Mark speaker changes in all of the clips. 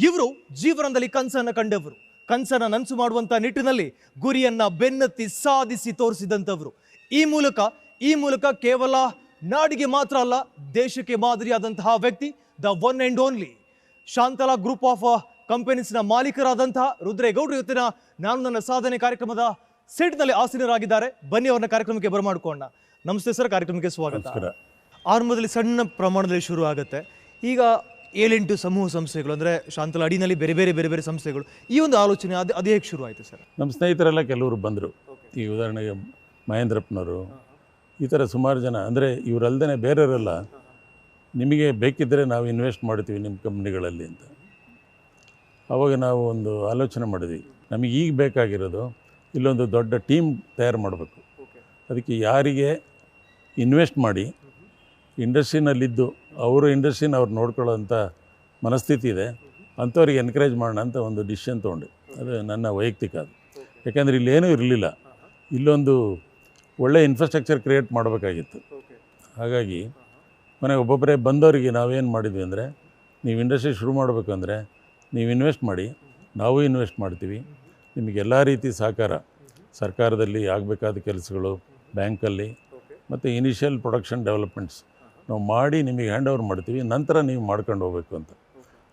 Speaker 1: ಇವರು ಜೀವನದಲ್ಲಿ ಕನಸನ್ನು ಕಂಡವರು, ಕನಸನ್ನು ನನಸು ಮಾಡುವಂಥ ನಿಟ್ಟಿನಲ್ಲಿ ಗುರಿಯನ್ನ ಬೆನ್ನತ್ತಿ ಸಾಧಿಸಿ ತೋರಿಸಿದಂಥವರು. ಈ ಮೂಲಕ ಕೇವಲ ನಾಡಿಗೆ ಮಾತ್ರ ಅಲ್ಲ, ದೇಶಕ್ಕೆ ಮಾದರಿಯಾದಂತಹ ವ್ಯಕ್ತಿ, the one and only Shantala group of ಕಂಪನೀಸ್ನ ಮಾಲೀಕರಾದಂತಹ ರುದ್ರೇಗೌಡರು ಇವತ್ತಿನ ನಾನು ನನ್ನ ಸಾಧನೆ ಕಾರ್ಯಕ್ರಮದ ಸೀಟ್ನಲ್ಲಿ ಆಸೀನರಾಗಿದ್ದಾರೆ. ಬನ್ನಿ ಅವ್ರನ್ನ ಕಾರ್ಯಕ್ರಮಕ್ಕೆ ಬರಮಾಡ್ಕೊಳ್ಳೋಣ. ನಮಸ್ತೆ ಸರ್, ಕಾರ್ಯಕ್ರಮಕ್ಕೆ ಸ್ವಾಗತ. ಆರಂಭದಲ್ಲಿ ಸಣ್ಣ ಪ್ರಮಾಣದಲ್ಲಿ ಶುರು ಆಗುತ್ತೆ. ಈಗ 7-8 ಸಮೂಹ ಸಂಸ್ಥೆಗಳು, ಅಂದರೆ ಶಾಂತಲಾ ಅಡಿನಲ್ಲಿ ಬೇರೆ ಬೇರೆ ಸಂಸ್ಥೆಗಳು, ಈ ಒಂದು ಆಲೋಚನೆ ಅದು ಹೇಗೆ ಶುರು ಆಯಿತು ಸರ್?
Speaker 2: ನಮ್ಮ ಸ್ನೇಹಿತರೆಲ್ಲ ಕೆಲವರು ಬಂದರು. ಈ ಉದಾಹರಣೆಗೆ ಮಹೇಂದ್ರಪ್ಪನವರು, ಈ ಥರ ಸುಮಾರು ಜನ, ಅಂದರೆ ಇವರಲ್ಲದೆ ಬೇರೆಯವರೆಲ್ಲ ನಿಮಗೆ ಬೇಕಿದ್ದರೆ ನಾವು ಇನ್ವೆಸ್ಟ್ ಮಾಡ್ತೀವಿ ನಿಮ್ಮ ಕಂಪ್ನಿಗಳಲ್ಲಿ ಅಂತ. ಆವಾಗ ನಾವು ಒಂದು ಆಲೋಚನೆ ಮಾಡಿದ್ವಿ, ನಮಗೆ ಈಗ ಬೇಕಾಗಿರೋದು ಇಲ್ಲೊಂದು ದೊಡ್ಡ ಟೀಮ್ ತಯಾರು ಮಾಡಬೇಕು. ಅದಕ್ಕೆ ಯಾರಿಗೆ ಇನ್ವೆಸ್ಟ್ ಮಾಡಿ ಇಂಡಸ್ಟ್ರಿನಲ್ಲಿದ್ದು ಅವರು ಇಂಡಸ್ಟ್ರಿನ ಅವ್ರು ನೋಡ್ಕೊಳ್ಳೋಂಥ ಮನಸ್ಥಿತಿ ಇದೆ ಅಂಥವ್ರಿಗೆ ಎನ್ಕರೇಜ್ ಮಾಡೋಣ ಅಂತ ಒಂದು ಡಿಸಿಷನ್ ತೊಗೊಂಡೆ. ಅದು ನನ್ನ ವೈಯಕ್ತಿಕ. ಅದು ಯಾಕೆಂದರೆ ಇಲ್ಲೇನೂ ಇರಲಿಲ್ಲ, ಇಲ್ಲೊಂದು ಒಳ್ಳೆ ಇನ್ಫ್ರಾಸ್ಟ್ರಕ್ಚರ್ ಕ್ರಿಯೇಟ್ ಮಾಡಬೇಕಾಗಿತ್ತು. ಹಾಗಾಗಿ ಮನೆಗೆ ಒಬ್ಬೊಬ್ಬರೇ ಬಂದವರಿಗೆ ನಾವೇನು ಮಾಡಿದ್ವಿ ಅಂದರೆ, ನೀವು ಇಂಡಸ್ಟ್ರಿ ಶುರು ಮಾಡಬೇಕು ಅಂದರೆ ನೀವು ಇನ್ವೆಸ್ಟ್ ಮಾಡಿ, ನಾವು ಇನ್ವೆಸ್ಟ್ ಮಾಡ್ತೀವಿ, ನಿಮಗೆಲ್ಲ ರೀತಿ ಸಹಕಾರ, ಸರ್ಕಾರದಲ್ಲಿ ಆಗಬೇಕಾದ ಕೆಲಸಗಳು, ಬ್ಯಾಂಕಲ್ಲಿ ಮತ್ತು ಇನಿಷಿಯಲ್ ಪ್ರೊಡಕ್ಷನ್ ಡೆವಲಪ್ಮೆಂಟ್ಸ್ ನಾವು ಮಾಡಿ ನಿಮಗೆ ಹ್ಯಾಂಡ್ ಓವರ್ ಮಾಡ್ತೀವಿ, ನಂತರ ನೀವು ಮಾಡ್ಕೊಂಡು ಹೋಗಬೇಕು ಅಂತ.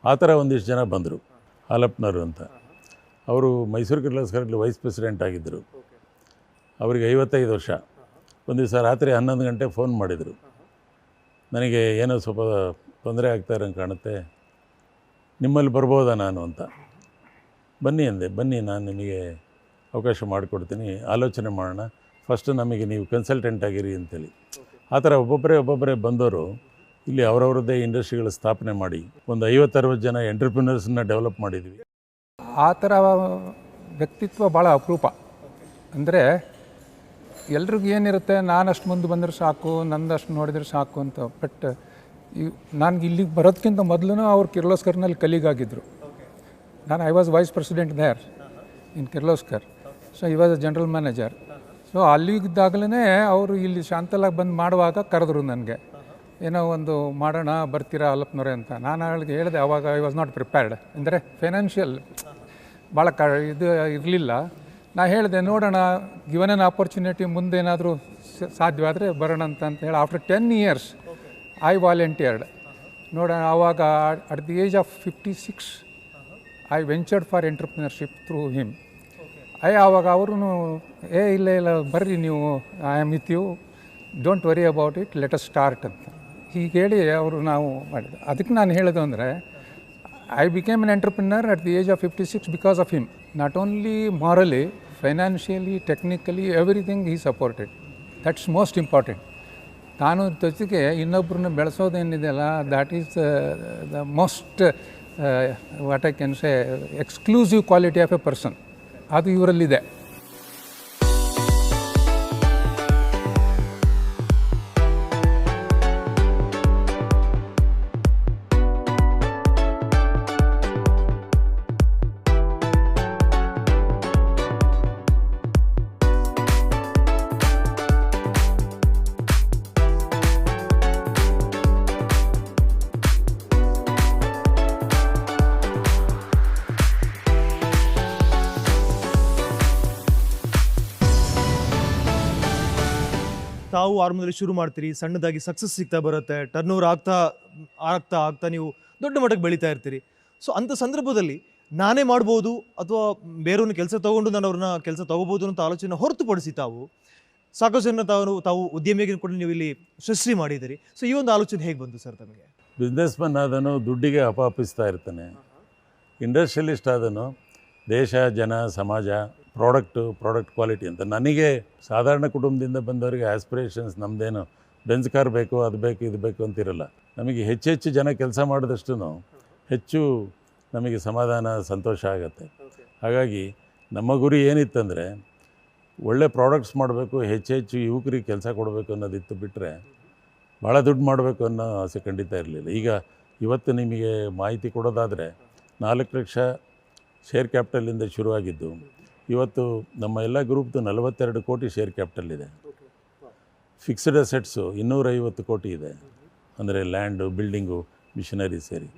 Speaker 2: ಆ ಥರ ಒಂದಿಷ್ಟು ಜನ ಬಂದರು. ಹಾಲಪ್ಪನವರು ಅಂತ, ಅವರು ಮೈಸೂರು ಕಿರ್ಲೋಸ್ಕರಲ್ಲಿ ವೈಸ್ ಪ್ರೆಸಿಡೆಂಟ್ ಆಗಿದ್ದರು. ಅವರಿಗೆ 55 ವರ್ಷ. ಒಂದು ದಿವಸ ರಾತ್ರಿ 11 ಗಂಟೆ ಫೋನ್ ಮಾಡಿದರು, ನನಗೆ ಏನೋ ಸ್ವಲ್ಪ ತೊಂದರೆ ಆಗ್ತಾಯಿರಂಗೆ ಕಾಣುತ್ತೆ, ನಿಮ್ಮಲ್ಲಿ ಬರ್ಬೋದಾ ನಾನು ಅಂತ. ಬನ್ನಿ ಅಂದೆ. ಬನ್ನಿ, ನಾನು ನಿಮಗೆ ಅವಕಾಶ ಮಾಡಿಕೊಡ್ತೀನಿ, ಆಲೋಚನೆ ಮಾಡೋಣ, ಫಸ್ಟ್ ನಮಗೆ ನೀವು ಕನ್ಸಲ್ಟೆಂಟ್ ಆಗಿರಿ ಅಂತೇಳಿ. ಆ ಥರ ಒಬ್ಬೊಬ್ಬರೇ ಬಂದವರು ಇಲ್ಲಿ ಅವರವ್ರದ್ದೇ ಇಂಡಸ್ಟ್ರಿಗಳ ಸ್ಥಾಪನೆ ಮಾಡಿ ಒಂದು 50-60 ಜನ ಎಂಟರ್ಪ್ರಿನರ್ಸನ್ನ ಡೆವಲಪ್ ಮಾಡಿದ್ವಿ.
Speaker 3: ಆ ಥರ ವ್ಯಕ್ತಿತ್ವ ಭಾಳ ಅಪರೂಪ. ಅಂದರೆ ಎಲ್ರಿಗೂ ಏನಿರುತ್ತೆ, ನಾನಷ್ಟು ಮುಂದೆ ಬಂದರೆ ಸಾಕು, ನಂದಷ್ಟು ನೋಡಿದರೆ ಸಾಕು ಅಂತ. ಬಟ್ ನನಗೆ ಇಲ್ಲಿಗೆ ಬರೋದಕ್ಕಿಂತ ಮೊದಲು ಅವ್ರು ಕಿರ್ಲೋಸ್ಕರ್ನಲ್ಲಿ ಕಲೀಗಾಗಿದ್ದರು. I was vice president there in Kirloskar. So he was a general manager. So ಅಲ್ಲಿದ್ದಾಗಲೇ ಅವರು ಇಲ್ಲಿ ಶಾಂತಲಾಗಿ ಬಂದು ಮಾಡುವಾಗ ಕರೆದ್ರು ನನಗೆ, ಏನೋ ಒಂದು ಮಾಡೋಣ ಬರ್ತೀರಾ ಹಾಲಪ್ಪನವರೇ ಅಂತ. ನಾನು ಅವಳಿಗೆ ಹೇಳಿದೆ, ಅವಾಗ ಐ ವಾಸ್ ನಾಟ್ ಪ್ರಿಪೇರ್ಡ್, ಅಂದರೆ ಫೈನಾನ್ಷಿಯಲ್ ಭಾಳ ಇದು ಇರಲಿಲ್ಲ. ನಾ ಹೇಳಿದೆ, ನೋಡೋಣ, ಗಿವನ್ ಆನ್ ಆಪರ್ಚುನಿಟಿ, ಮುಂದೇನಾದರೂ ಸಾಧ್ಯವಾದರೆ ಬರೋಣ ಅಂತ ಹೇಳಿ ಆಫ್ಟರ್ 10 years ಐ ವಾಲಂಟಿಯರ್ಡ್. ನೋಡೋಣ, ಆವಾಗ at the age of 56 I ventured for entrepreneurship through him. ಆವಾಗ ಅವರು ಇಲ್ಲ ಬರ್ರಿ ನೀವು, I am with you, don't worry about it, let us start ಅಂತ ಹೀಗೆ ಹೇಳಿ ಅವರು ನಾವು ಮಾಡಿದೆ. ಅದಕ್ಕೆ ನಾನು ಹೇಳೋದು ಅಂದರೆ, I became an entrepreneur at the age of 56 because of him. Not only morally, financially, technically, everything he supported. That's most important. ತಾನು ಜೊತೆಗೆ ಇನ್ನೊಬ್ಬರನ್ನ ಬೆಳೆಸೋದೇನಿದೆಯಲ್ಲ, that is the most what I can say exclusive quality of a person. ಅದು ಇವರಲ್ಲಿದೆ.
Speaker 1: ತಾವು ಆರಂಭದಲ್ಲಿ ಶುರು ಮಾಡ್ತೀರಿ, ಸಣ್ಣದಾಗಿ ಸಕ್ಸಸ್ ಸಿಗ್ತಾ ಬರುತ್ತೆ, ಟರ್ನ್ ಓವರ್ ಆಗ್ತಾ ನೀವು ದೊಡ್ಡ ಮಟ್ಟಕ್ಕೆ ಬೆಳೀತಾ ಇರ್ತೀರಿ. ಸೊ ಅಂಥ ಸಂದರ್ಭದಲ್ಲಿ ನಾನೇ ಮಾಡ್ಬೋದು ಅಥವಾ ಬೇರೆಯವ್ರನ್ನ ಕೆಲಸ ತೊಗೊಂಡು ನಾನು ಅವ್ರನ್ನ ಕೆಲಸ ತೊಗೋಬೋದು ಅಂತ ಆಲೋಚನೆ ಹೊರತುಪಡಿಸಿ ಸಾಕಷ್ಟು ಜನ ತಾವು ಉದ್ಯಮಿಯಾಗಿ ಕೂಡ ನೀವು ಇಲ್ಲಿ ಸೃಷ್ಟಿ ಮಾಡಿದ್ದೀರಿ. ಸೊ ಈ ಒಂದು ಆಲೋಚನೆ ಹೇಗೆ ಬಂತು ಸರ್ ತಮಗೆ?
Speaker 2: ಬಿಸ್ನೆಸ್ ಮನ್ ಆದನು ದುಡ್ಡಿಗೆ ಅಪಾಪಿಸ್ತಾ ಇರ್ತಾನೆ, ಇಂಡಸ್ಟ್ರಿಯಲಿಸ್ಟ್ ಆದನು ದೇಶ, ಜನ, ಸಮಾಜ, ಪ್ರಾಡಕ್ಟ್ ಕ್ವಾಲಿಟಿ ಅಂತ. ನನಗೆ ಸಾಧಾರಣ ಕುಟುಂಬದಿಂದ ಬಂದವರಿಗೆ ಆಸ್ಪಿರೇಷನ್ಸ್, ನಮ್ಮದೇನು ಬೆಂಜ್ ಕಾರ್ ಬೇಕು, ಅದು ಬೇಕು, ಇದು ಬೇಕು ಅಂತಿರಲ್ಲ. ನಮಗೆ ಹೆಚ್ಚು ಜನ ಕೆಲಸ ಮಾಡಿದಷ್ಟು ಹೆಚ್ಚು ನಮಗೆ ಸಮಾಧಾನ, ಸಂತೋಷ ಆಗುತ್ತೆ. ಹಾಗಾಗಿ ನಮ್ಮ ಗುರಿ ಏನಿತ್ತಂದರೆ, ಒಳ್ಳೆ ಪ್ರಾಡಕ್ಟ್ಸ್ ಮಾಡಬೇಕು, ಹೆಚ್ಚು ಯುವಕರಿಗೆ ಕೆಲಸ ಕೊಡಬೇಕು ಅನ್ನೋದಿತ್ತು. ಬಿಟ್ಟರೆ ಭಾಳ ದುಡ್ಡು ಮಾಡಬೇಕು ಅನ್ನೋ ಆಸೆ ಖಂಡಿತ ಇರಲಿಲ್ಲ. ಇವತ್ತು ನಿಮಗೆ ಮಾಹಿತಿ ಕೊಡೋದಾದರೆ, 4 ಲಕ್ಷ ಶೇರ್ ಕ್ಯಾಪಿಟಲಿಂದ ಶುರುವಾಗಿದ್ದು ಇವತ್ತು ನಮ್ಮ ಎಲ್ಲ ಗ್ರೂಪ್ದು 42 ಕೋಟಿ ಶೇರ್ ಕ್ಯಾಪಿಟಲ್ ಇದೆ. ಫಿಕ್ಸ್ಡ್ ಅಸೆಟ್ಸು 250 ಕೋಟಿ ಇದೆ, ಅಂದರೆ ಲ್ಯಾಂಡು, ಬಿಲ್ಡಿಂಗು, ಮಿಷನರಿ ಸೇರಿ.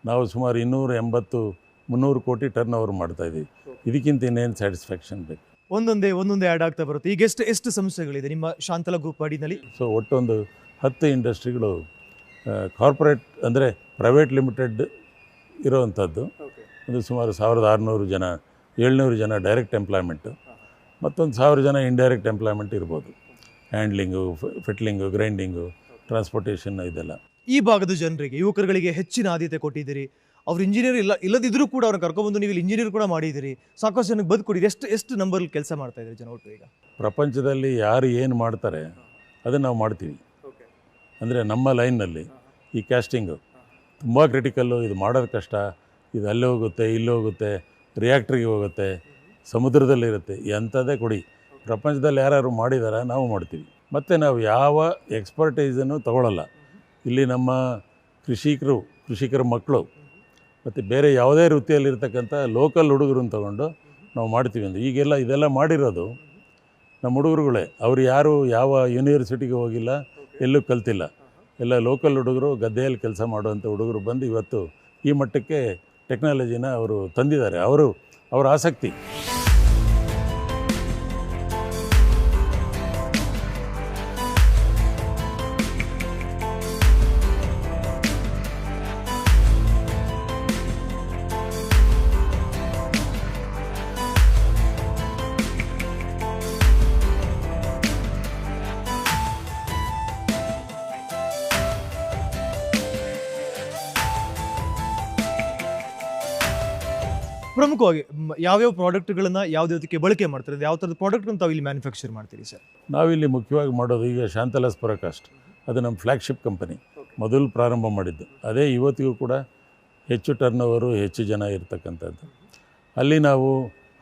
Speaker 2: ನಾವು ಸುಮಾರು 280-300 ಕೋಟಿ ಟರ್ನ್ ಓವರ್ ಮಾಡ್ತಾಯಿದ್ದೀವಿ. ಇದಕ್ಕಿಂತ ಇನ್ನೇನು ಸ್ಯಾಟಿಸ್ಫ್ಯಾಕ್ಷನ್ ಬೇಕು?
Speaker 1: ಒಂದೊಂದೇ ಆ್ಯಡ್ ಆಗ್ತಾ ಬರುತ್ತೆ. ಈಗ ಎಷ್ಟು ಸಂಸ್ಥೆಗಳಿದೆ ನಿಮ್ಮ ಶಾಂತಲಾ ಗ್ರೂಪ್ ಅಡಿನಲ್ಲಿ?
Speaker 2: ಸೊ ಒಟ್ಟೊಂದು 10 ಇಂಡಸ್ಟ್ರಿಗಳು ಕಾರ್ಪೊರೇಟ್ ಅಂದರೆ ಪ್ರೈವೇಟ್ ಲಿಮಿಟೆಡ್ ಇರೋವಂಥದ್ದು. ಒಂದು ಸುಮಾರು 1600 ಜನ 700 ಜನ ಡೈರೆಕ್ಟ್ ಎಂಪ್ಲಾಯ್ಮೆಂಟು, ಮತ್ತೊಂದು 1000 ಜನ ಇಂಡೈರೆಕ್ಟ್ ಎಂಪ್ಲಾಯ್ಮೆಂಟ್ ಇರ್ಬೋದು. ಹ್ಯಾಂಡ್ಲಿಂಗು, ಫಿಟ್ಲಿಂಗು, ಗ್ರೈಂಡಿಂಗು, ಟ್ರಾನ್ಸ್ಪೋರ್ಟೇಷನ್ ಇದೆಲ್ಲ.
Speaker 1: ಈ ಭಾಗದ ಜನರಿಗೆ, ಯುವಕರುಗಳಿಗೆ ಹೆಚ್ಚಿನ ಆದ್ಯತೆ ಕೊಟ್ಟಿದ್ದೀರಿ. ಅವ್ರು ಇಂಜಿನಿಯರ್ ಇಲ್ಲದಿದ್ದರೂ ಕೂಡ ಅವ್ರನ್ನ ಕರ್ಕೊಬಂದು ನೀವು ಇಲ್ಲಿ ಇಂಜಿನಿಯರ್ ಕೂಡ ಮಾಡಿದ್ದೀರಿ. ಸಾಕಷ್ಟು ಜನಕ್ಕೆ ಬದುಕೊಡಿರಿ. ಎಷ್ಟು ನಂಬರಲ್ಲಿ ಕೆಲಸ ಮಾಡ್ತಾ ಇದ್ದೀರಿ ಜನ ಒಟ್ಟು ಈಗ?
Speaker 2: ಪ್ರಪಂಚದಲ್ಲಿ ಯಾರು ಏನು ಮಾಡ್ತಾರೆ ಅದನ್ನು ನಾವು ಮಾಡ್ತೀವಿ. ಅಂದರೆ ನಮ್ಮ ಲೈನ್ನಲ್ಲಿ ಈ ಕ್ಯಾಸ್ಟಿಂಗು ತುಂಬ ಕ್ರಿಟಿಕಲ್ಲು. ಇದು ಮಾಡೋದು ಕಷ್ಟ. ಇದು ಅಲ್ಲಿ ಹೋಗುತ್ತೆ, ಇಲ್ಲಿ ಹೋಗುತ್ತೆ, ರಿಯಾಕ್ಟ್ರಿಗೆ ಹೋಗುತ್ತೆ, ಸಮುದ್ರದಲ್ಲಿರುತ್ತೆ. ಎಂಥದ್ದೇ ಕೊಡಿ, ಪ್ರಪಂಚದಲ್ಲಿ ಯಾರು ಮಾಡಿದಾರ ನಾವು ಮಾಡ್ತೀವಿ. ಮತ್ತು ನಾವು ಯಾವ ಎಕ್ಸ್ಪರ್ಟೈಸನ್ನು ತಗೊಳ್ಳಲ್ಲ. ಇಲ್ಲಿ ನಮ್ಮ ಕೃಷಿಕರ ಮಕ್ಕಳು ಮತ್ತು ಬೇರೆ ಯಾವುದೇ ವೃತ್ತಿಯಲ್ಲಿರ್ತಕ್ಕಂಥ ಲೋಕಲ್ ಹುಡುಗರನ್ನ ತೊಗೊಂಡು ನಾವು ಮಾಡ್ತೀವಿ. ಅಂದರೆ ಈಗೆಲ್ಲ ಇದೆಲ್ಲ ಮಾಡಿರೋದು ನಮ್ಮ ಹುಡುಗರುಗಳೇ. ಅವರು ಯಾರು ಯಾವ ಯೂನಿವರ್ಸಿಟಿಗೆ ಹೋಗಿಲ್ಲ, ಎಲ್ಲೂ ಕಲ್ತಿಲ್ಲ. ಎಲ್ಲ ಲೋಕಲ್ ಹುಡುಗರು, ಗದ್ದೆಯಲ್ಲಿ ಕೆಲಸ ಮಾಡುವಂಥ ಹುಡುಗರು ಬಂದು ಇವತ್ತು ಈ ಮಟ್ಟಕ್ಕೆ ಟೆಕ್ನಾಲಜಿನ ಅವರು ತಂದಿದ್ದಾರೆ. ಅವರ ಆಸಕ್ತಿ.
Speaker 1: ಪ್ರಮುಖವಾಗಿ ಯಾವ್ಯಾವ ಪ್ರಾಡಕ್ಟ್ಗಳನ್ನು ಯಾವುದಕ್ಕೆ ಬಳಕೆ ಮಾಡ್ತಾರೆ? ಯಾವ ಥರದ ಪ್ರಾಡಕ್ಟ್ಗಳನ್ನು ತಾವು ಇಲ್ಲಿ ಮ್ಯಾನುಫ್ಯಾಕ್ಚರ್ ಮಾಡ್ತೀರಿ ಸರ್?
Speaker 2: ನಾವಿಲ್ಲಿ ಮುಖ್ಯವಾಗಿ ಮಾಡೋದು ಈಗ ಶಾಂತಲಾಸ್ ಪರಾಕಾಸ್ಟ್. ಅದು ನಮ್ಮ ಫ್ಲ್ಯಾಗ್ಶಿಪ್ ಕಂಪನಿ, ಮೊದಲು ಪ್ರಾರಂಭ ಮಾಡಿದ್ದು. ಅದೇ ಇವತ್ತಿಗೂ ಕೂಡ ಹೆಚ್ಚು ಟರ್ನ್ ಓವರು, ಹೆಚ್ಚು ಜನ ಇರ್ತಕ್ಕಂಥದ್ದು. ಅಲ್ಲಿ ನಾವು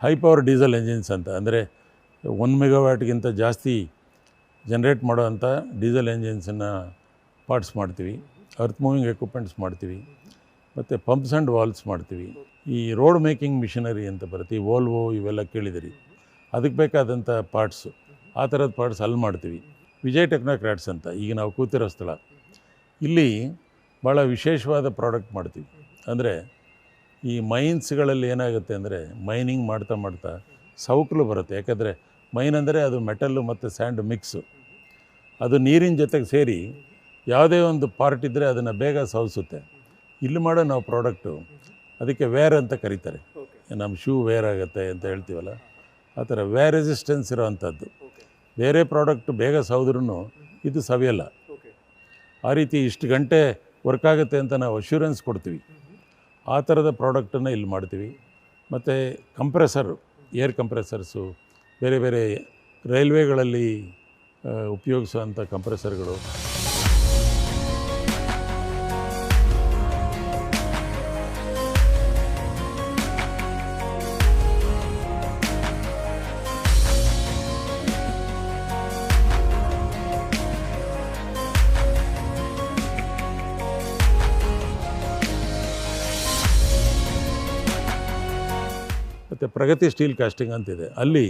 Speaker 2: ಹೈ ಪವರ್ ಡೀಸೆಲ್ ಎಂಜಿನ್ಸ್ ಅಂತ, ಅಂದರೆ 1 ಮೆಗಾವ್ಯಾಟ್ಗಿಂತ ಜಾಸ್ತಿ ಜನ್ರೇಟ್ ಮಾಡೋವಂಥ ಡೀಸೆಲ್ ಎಂಜಿನ್ಸನ್ನು ಪಾರ್ಟ್ಸ್ ಮಾಡ್ತೀವಿ. ಅರ್ತ್ ಮೂವಿಂಗ್ ಎಕ್ವಿಪ್ಮೆಂಟ್ಸ್ ಮಾಡ್ತೀವಿ. ಮತ್ತು ಪಂಪ್ಸ್ ಆ್ಯಂಡ್ ವಾಲ್ವ್ಸ್ ಮಾಡ್ತೀವಿ. ಈ ರೋಡ್ ಮೇಕಿಂಗ್ ಮಿಷನರಿ ಅಂತ ಬರುತ್ತೆ, ಈ ವೋಲ್ವೋ ಇವೆಲ್ಲ ಕೇಳಿದಿರಿ, ಅದಕ್ಕೆ ಬೇಕಾದಂಥ ಪಾರ್ಟ್ಸು, ಆ ಥರದ ಪಾರ್ಟ್ಸ್ ಅಲ್ಲಿ ಮಾಡ್ತೀವಿ. ವಿಜಯ್ ಟೆಕ್ನೋಕ್ರಾಟ್ಸ್ ಅಂತ ಈಗ ನಾವು ಕೂತಿರೋ ಸ್ಥಳ, ಇಲ್ಲಿ ಭಾಳ ವಿಶೇಷವಾದ ಪ್ರಾಡಕ್ಟ್ ಮಾಡ್ತೀವಿ. ಅಂದರೆ ಈ ಮೈನ್ಸ್ಗಳಲ್ಲಿ ಏನಾಗುತ್ತೆ ಅಂದರೆ ಮೈನಿಂಗ್ ಮಾಡ್ತಾ ಸೌಕಲು ಬರುತ್ತೆ. ಯಾಕಂದರೆ ಮೈನ್ ಅಂದರೆ ಅದು ಮೆಟಲ್ಲು ಮತ್ತು ಸ್ಯಾಂಡ್ ಮಿಕ್ಸು. ಅದು ನೀರಿನ ಜೊತೆಗೆ ಸೇರಿ ಯಾವುದೇ ಒಂದು ಪಾರ್ಟ್ ಇದ್ದರೆ ಅದನ್ನು ಬೇಗ ಸವಸುತ್ತೆ. ಇಲ್ಲಿ ಮಾಡೋ ನಾವು ಪ್ರಾಡಕ್ಟು ಅದಕ್ಕೆ ವೇರ್ ಅಂತ ಕರೀತಾರೆ. ನಮ್ಮ ಶೂ ವೇರ್ ಆಗುತ್ತೆ ಅಂತ ಹೇಳ್ತೀವಲ್ಲ, ಆ ಥರ ವೇರ್ ರೆಸಿಸ್ಟೆನ್ಸ್ ಇರೋವಂಥದ್ದು. ಬೇರೆ ಪ್ರಾಡಕ್ಟ್ ಬೇಗ ಸವದ್ರೂ ಇದು ಸವಿಯಲ್ಲ. ಆ ರೀತಿ ಇಷ್ಟು ಗಂಟೆ ವರ್ಕ್ ಆಗುತ್ತೆ ಅಂತ ನಾವು ಅಶ್ಯೂರೆನ್ಸ್ ಕೊಡ್ತೀವಿ. ಆ ಥರದ ಪ್ರಾಡಕ್ಟನ್ನು ಇಲ್ಲಿ ಮಾಡ್ತೀವಿ. ಮತ್ತು ಕಂಪ್ರೆಸರು, ಏರ್ ಕಂಪ್ರೆಸರ್ಸು, ಬೇರೆ ಬೇರೆ ರೈಲ್ವೆಗಳಲ್ಲಿ ಉಪಯೋಗಿಸುವಂಥ ಕಂಪ್ರೆಸರ್ಗಳು. ಮತ್ತು ಪ್ರಗತಿ ಸ್ಟೀಲ್ ಕಾಸ್ಟಿಂಗ್ ಅಂತಿದೆ. ಅಲ್ಲಿ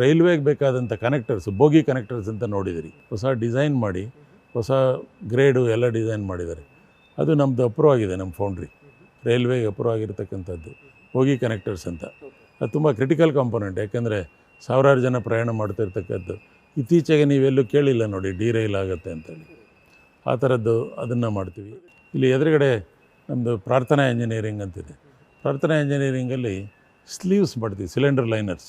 Speaker 2: ರೈಲ್ವೆಗೆ ಬೇಕಾದಂಥ ಕನೆಕ್ಟರ್ಸ್, ಬೋಗಿ ಕನೆಕ್ಟರ್ಸ್ ಅಂತ ನೋಡಿದಿರಿ, ಹೊಸ ಡಿಸೈನ್ ಮಾಡಿ ಹೊಸ ಗ್ರೇಡು ಎಲ್ಲ ಡಿಸೈನ್ ಮಾಡಿದ್ದಾರೆ. ಅದು ನಮ್ಮದು ಅಪ್ರೂವ್ ಆಗಿದೆ, ನಮ್ಮ ಫೌಂಡ್ರಿ ರೈಲ್ವೆಗೆ ಅಪ್ರೂವ್ ಆಗಿರ್ತಕ್ಕಂಥದ್ದು ಬೋಗಿ ಕನೆಕ್ಟರ್ಸ್ ಅಂತ. ಅದು ತುಂಬ ಕ್ರಿಟಿಕಲ್ ಕಾಂಪೊನೆಂಟ್. ಯಾಕೆಂದರೆ ಸಾವಿರಾರು ಜನ ಪ್ರಯಾಣ ಮಾಡ್ತಿರ್ತಕ್ಕದ್ದು. ಇತ್ತೀಚೆಗೆ ನೀವೆಲ್ಲೂ ಕೇಳಿಲ್ಲ ನೋಡಿ, ಡಿ ರೈಲ್ ಆಗುತ್ತೆ ಅಂತೇಳಿ. ಆ ಥರದ್ದು ಅದನ್ನು ಮಾಡ್ತೀವಿ. ಇಲ್ಲಿ ಎದುರುಗಡೆ ನಮ್ಮದು ಪ್ರಾರ್ಥನಾ ಇಂಜಿನಿಯರಿಂಗ್ ಅಂತಿದೆ. ಪ್ರಾರ್ಥನಾ ಇಂಜಿನಿಯರಿಂಗಲ್ಲಿ ಸ್ಲೀವ್ಸ್ ಮಾಡ್ತೀವಿ, ಸಿಲಿಂಡರ್ ಲೈನರ್ಸ್.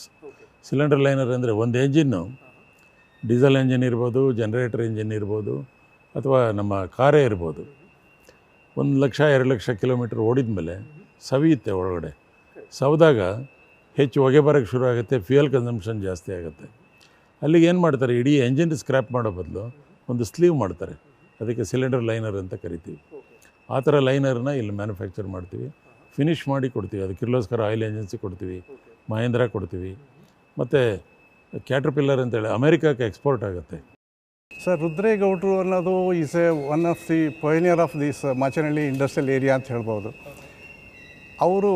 Speaker 2: ಸಿಲಿಂಡರ್ ಲೈನರ್ ಅಂದರೆ ಒಂದು ಎಂಜಿನ್ನು, ಡೀಸೆಲ್ ಎಂಜಿನ್ ಇರ್ಬೋದು, ಜನ್ರೇಟರ್ ಇಂಜಿನ್ ಇರ್ಬೋದು, ಅಥವಾ ನಮ್ಮ ಕಾರೇ ಇರ್ಬೋದು. 1-2 ಲಕ್ಷ ಕಿಲೋಮೀಟ್ರ್ ಓಡಿದ ಮೇಲೆ ಸವಿಯುತ್ತೆ ಒಳಗಡೆ. ಸವಿದಾಗ ಹೆಚ್ಚು ಹೊಗೆ ಬರೋಕ್ಕೆ ಶುರು ಆಗುತ್ತೆ, ಫ್ಯೂಯಲ್ ಕನ್ಸಂಪ್ಷನ್ ಜಾಸ್ತಿ ಆಗುತ್ತೆ. ಅಲ್ಲಿಗೆ ಏನು ಮಾಡ್ತಾರೆ, ಇಡೀ ಎಂಜಿನ್ ಸ್ಕ್ರ್ಯಾಪ್ ಮಾಡೋ ಬದಲು ಒಂದು ಸ್ಲೀವ್ ಮಾಡ್ತಾರೆ. ಅದಕ್ಕೆ ಸಿಲಿಂಡರ್ ಲೈನರ್ ಅಂತ ಕರಿತೀವಿ. ಆ ಥರ ಲೈನರ್ನ ಇಲ್ಲಿ ಮ್ಯಾನುಫ್ಯಾಕ್ಚರ್ ಮಾಡ್ತೀವಿ, ಫಿನಿಷ್ ಮಾಡಿ ಕೊಡ್ತೀವಿ. ಅದು ಕಿರ್ಲೋಸ್ಕರ ಆಯಿಲ್ ಏಜೆನ್ಸಿ ಕೊಡ್ತೀವಿ, ಮಹೇಂದ್ರ ಕೊಡ್ತೀವಿ, ಮತ್ತು ಕ್ಯಾಟರ್ಪಿಲ್ಲರ್ ಅಂತೇಳಿ ಅಮೇರಿಕಾಕ್ಕೆ ಎಕ್ಸ್ಪೋರ್ಟ್ ಆಗುತ್ತೆ.
Speaker 4: ಸರ್, ರುದ್ರೇಗೌಡರು ಅನ್ನೋದು is one of the pioneer of this Machanahalli industrial area ಅಂತ ಹೇಳ್ಬೋದು. ಅವರು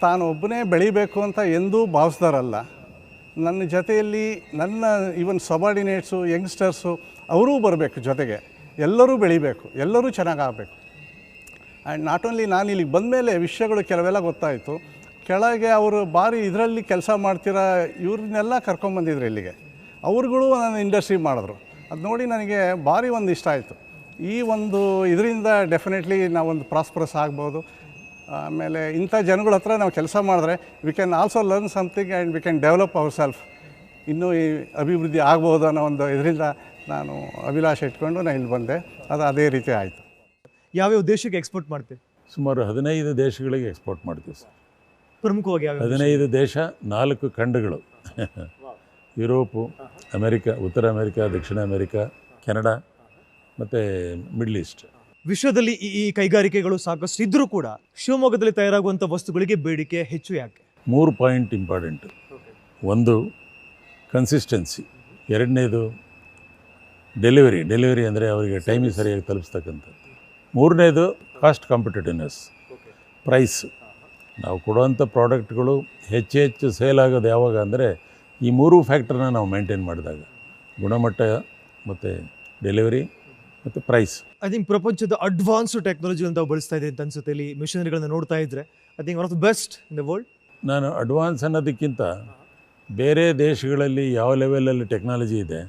Speaker 4: ತಾನೊಬ್ಬನೇ ಬೆಳಿಬೇಕು ಅಂತ ಎಂದೂ ಭಾವಿಸ್ದಾರಲ್ಲ. ನನ್ನ ಜೊತೆಯಲ್ಲಿ ನನ್ನ ಈವನ್ ಸಬಾರ್ಡಿನೇಟ್ಸು, ಯಂಗ್ಸ್ಟರ್ಸು ಅವರೂ ಬರಬೇಕು ಜೊತೆಗೆ. ಎಲ್ಲರೂ ಬೆಳಿಬೇಕು, ಎಲ್ಲರೂ ಚೆನ್ನಾಗಾಗಬೇಕು. ಆ್ಯಂಡ್ ನಾಟ್ ಓನ್ಲಿ ನಾನು ಇಲ್ಲಿಗೆ ಬಂದಮೇಲೆ ವಿಷಯಗಳು ಕೆಲವೆಲ್ಲ ಗೊತ್ತಾಯಿತು. ಕೆಳಗೆ ಅವರು ಭಾರಿ ಇದರಲ್ಲಿ ಕೆಲಸ ಮಾಡ್ತಿರೋ ಇವ್ರನ್ನೆಲ್ಲ ಕರ್ಕೊಂಬಂದಿದ್ರು ಇಲ್ಲಿಗೆ. ಅವ್ರುಗಳು ನನ್ನ ಇಂಡಸ್ಟ್ರಿ ಮಾಡಿದ್ರು. ಅದು ನೋಡಿ ನನಗೆ ಭಾರಿ ಒಂದು ಇಷ್ಟ ಆಯಿತು. ಈ ಒಂದು ಇದರಿಂದ ಡೆಫಿನೆಟ್ಲಿ ನಾವೊಂದು ಪ್ರಾಸ್ಪರಸ್ ಆಗ್ಬೋದು. ಆಮೇಲೆ ಇಂಥ ಜನಗಳ ಹತ್ರ ನಾವು ಕೆಲಸ ಮಾಡಿದ್ರೆ we can also learn something and we can develop our self. ಇನ್ನೂ ಈ ಅಭಿವೃದ್ಧಿ ಆಗ್ಬೋದು ಅನ್ನೋ ಒಂದು ಇದರಿಂದ ನಾನು ಅಭಿಲಾಷೆ ಇಟ್ಕೊಂಡು ನಾನು ಇಲ್ಲಿ ಬಂದೆ. ಅದು ಅದೇ ರೀತಿ ಆಯಿತು.
Speaker 1: ಯಾವ್ಯಾವ ದೇಶಕ್ಕೆ ಎಕ್ಸ್ಪೋರ್ಟ್ ಮಾಡ್ತೀವಿ?
Speaker 2: ಸುಮಾರು 15 ದೇಶಗಳಿಗೆ ಎಕ್ಸ್ಪೋರ್ಟ್ ಮಾಡ್ತೀವಿ ಸರ್.
Speaker 1: ಪ್ರಮುಖವಾಗಿ ಯಾವ
Speaker 2: 15 ದೇಶ, 4 ಖಂಡಗಳು. ಯುರೋಪು, ಅಮೆರಿಕ, ಉತ್ತರ ಅಮೆರಿಕ, ದಕ್ಷಿಣ ಅಮೆರಿಕ, ಕೆನಡಾ ಮತ್ತು ಮಿಡ್ಲ್ ಈಸ್ಟ್.
Speaker 1: ವಿಶ್ವದಲ್ಲಿ ಈ ಕೈಗಾರಿಕೆಗಳು ಸಾಕಷ್ಟು ಇದ್ರೂ ಕೂಡ ಶಿವಮೊಗ್ಗದಲ್ಲಿ ತಯಾರಾಗುವಂಥ ವಸ್ತುಗಳಿಗೆ ಬೇಡಿಕೆ ಹೆಚ್ಚು ಯಾಕೆ?
Speaker 2: 3 ಪಾಯಿಂಟ್ ಇಂಪಾರ್ಟೆಂಟು. ಒಂದು ಕನ್ಸಿಸ್ಟೆನ್ಸಿ, ಎರಡನೇದು ಡೆಲಿವರಿ ಅಂದರೆ ಅವರಿಗೆ ಟೈಮಿಗೆ ಸರಿಯಾಗಿ ತಲುಪಿಸ್ತಕ್ಕಂಥದ್ದು, ಮೂರನೇದು ಕಾಸ್ಟ್ ಕಾಂಪಿಟೇಟಿವ್ನೆಸ್, ಪ್ರೈಸ್. ನಾವು ಕೊಡುವಂಥ ಪ್ರಾಡಕ್ಟ್ಗಳು ಹೆಚ್ಚು ಸೇಲ್ ಆಗೋದು ಯಾವಾಗ ಅಂದರೆ ಈ 3 ಫ್ಯಾಕ್ಟ್ರನ್ನ ನಾವು ಮೇಂಟೈನ್ ಮಾಡಿದಾಗ, ಗುಣಮಟ್ಟ ಮತ್ತು ಡೆಲಿವರಿ ಮತ್ತು ಪ್ರೈಸ್.
Speaker 1: ಐ ಥಿಂಕ್ ಪ್ರಪಂಚದ ಅಡ್ವಾನ್ಸ್ಡ್ ಟೆಕ್ನಾಲಜಿಗಳನ್ನು ತಾವು ಬಳಸ್ತಾ ಇದೆ ಅಂತ ಅನ್ಸುತ್ತೆ. ಇಲ್ಲಿ ಮಿಷನರಿಗಳನ್ನ ನೋಡ್ತಾ ಇದ್ರೆ I think one of the best in the world.
Speaker 2: ನಾನು ಅಡ್ವಾನ್ಸ್ ಅನ್ನೋದಕ್ಕಿಂತ ಬೇರೆ ದೇಶಗಳಲ್ಲಿ ಯಾವ ಲೆವೆಲಲ್ಲಿ ಟೆಕ್ನಾಲಜಿ ಇದೆ